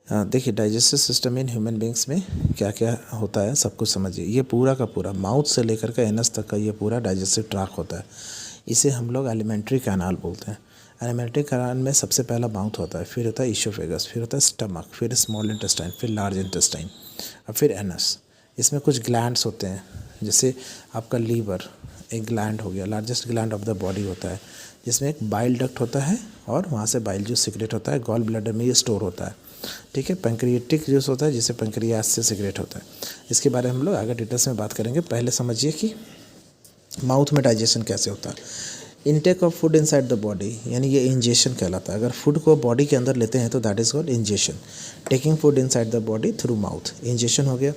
देखिए digestive system in human beings में क्या क्या होता है सब कुछ समझिए। ये पूरा का पूरा माउथ से लेकर के एनस तक का ये पूरा डाइजेस्टिव ट्रैक होता है। इसे हम लोग एलिमेंट्री कैनाल बोलते हैं। एलिमेंट्री कैनाल में सबसे पहला माउथ होता है, फिर होता है ईसोफेगस, फिर होता है स्टमक, फिर स्मॉल इंटेस्टाइन, फिर लार्ज इंटेस्टाइन और फिर एनस। इसमें कुछ ग्लैंड्स होते हैं, जैसे आपका लीवर एक ग्लैंड हो गया, largest gland of the body होता है, जिसमें एक बाइल डक्ट होता है और वहाँ से बाइल जूस सिक्रेट होता है। गॉल ब्लैडर में ये स्टोर होता है, ठीक है। पैंक्रियाटिक जूस होता है जिसे पैंक्रियास से सिक्रेट होता है। इसके बारे में हम लोग आगे डिटेल्स में बात करेंगे। पहले समझिए कि माउथ में डाइजेशन कैसे होता है। Intake of food inside the body, यानी ये इंजेशन कहलाता है। अगर फूड को बॉडी के अंदर लेते हैं तो that is called ingestion. Taking food inside the body through mouth, ingestion हो गया।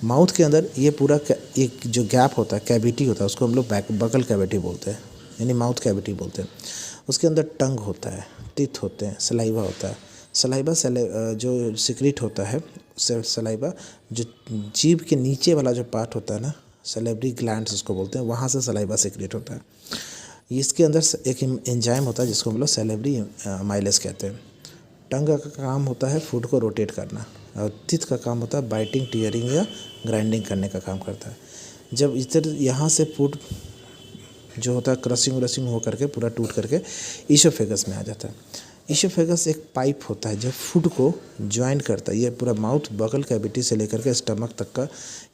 माउथ के अंदर ये पूरा एक जो गैप होता है, कैविटी होता है, उसको हम लोग बकल कैविटी बोलते हैं, यानी माउथ कैविटी बोलते हैं। उसके अंदर टंग होता है, टीथ होते हैं, सलाइवा होता है। सलाइवा जो सिक्रीट होता है, सलाइवा जो जीभ के नीचे वाला जो पार्ट होता है ना, सलेवरी ग्लैंड्स उसको बोलते हैं, वहाँ से सलाइवा सिक्रेट होता है। इसके अंदर एक एंजाइम होता है जिसको हम लोग सलेवरी माइलेज कहते हैं। टंग का काम होता है फूड को रोटेट करना, और टीथ का काम होता है बाइटिंग, टीयरिंग या ग्राइंडिंग करने का काम करता है। जब इधर यहाँ से फूड जो होता है क्रशिंग व्रशिंग हो करके पूरा टूट करके ईसोफेगस में आ जाता है। ईसोफेगस एक पाइप होता है जो फूड को ज्वाइन करता है। ये पूरा माउथ बगल कैविटी से लेकर के स्टमक तक का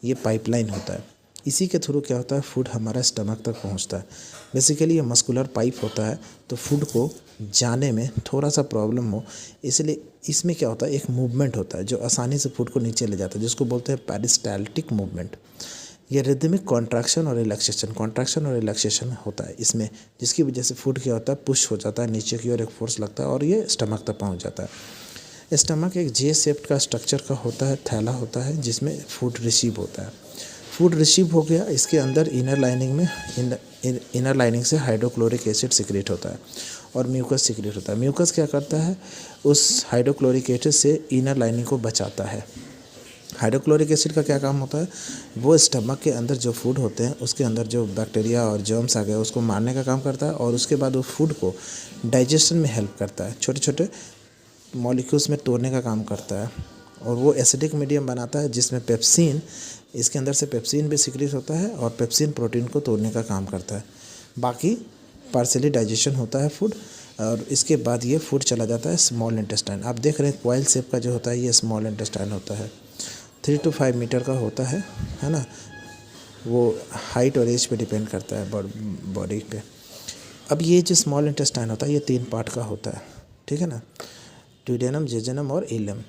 ये पाइपलाइन होता है। इसी के थ्रू क्या होता है, फूड हमारा स्टमक तक पहुंचता है। बेसिकली ये मस्कुलर पाइप होता है, तो फूड को जाने में थोड़ा सा प्रॉब्लम हो, इसलिए इसमें क्या होता है, एक मूवमेंट होता है जो आसानी से फूड को नीचे ले जाता है, जिसको बोलते हैं पेरिस्टाल्टिक मूवमेंट। ये रिदमिक कॉन्ट्रैक्शन और रिलैक्सेशन होता है इसमें, जिसकी वजह से फूड क्या होता है, पुश हो जाता है नीचे की ओर, एक फोर्स लगता है और ये स्टमक तक पहुंच जाता है। स्टमक एक जे शेप का स्ट्रक्चर का होता है, थैला होता है, जिसमें फूड रिसीव होता है। फूड रिसीव हो गया, इसके अंदर इनर लाइनिंग से हाइड्रोक्लोरिक एसिड सिक्रेट होता है और म्यूकस सिक्रेट होता है। म्यूकस क्या करता है, उस हाइड्रोक्लोरिक एसिड से इनर लाइनिंग को बचाता है। हाइड्रोक्लोरिक एसिड का क्या काम होता है, वो स्टमक के अंदर जो फूड होते हैं उसके अंदर जो बैक्टीरिया और जर्म्स आ गए उसको मारने का काम करता है, और उसके बाद वो फूड को डाइजेशन में हेल्प करता है, छोटे छोटे मॉलिक्यूल्स में तोड़ने का काम करता है, और वो एसिडिक मीडियम बनाता है जिसमें पेप्सिन, इसके अंदर से पेप्सिन भी सिक्रीट होता है और पेप्सिन प्रोटीन को तोड़ने का काम करता है। बाकी पार्सली डाइजेशन होता है फूड, और इसके बाद ये फूड चला जाता है स्मॉल इंटेस्टाइन। आप देख रहे हैं क्वाइल शेप का जो होता है ये स्मॉल इंटेस्टाइन होता है, 3 to 5 मीटर का होता है ना। वो हाइट और एज पे डिपेंड करता है बॉडी पे। अब ये जो स्मॉल इंटेस्टाइन होता है ये 3 पार्ट का होता है, ठीक है ना, ड्यूडेनम, जेजुनम और इलम।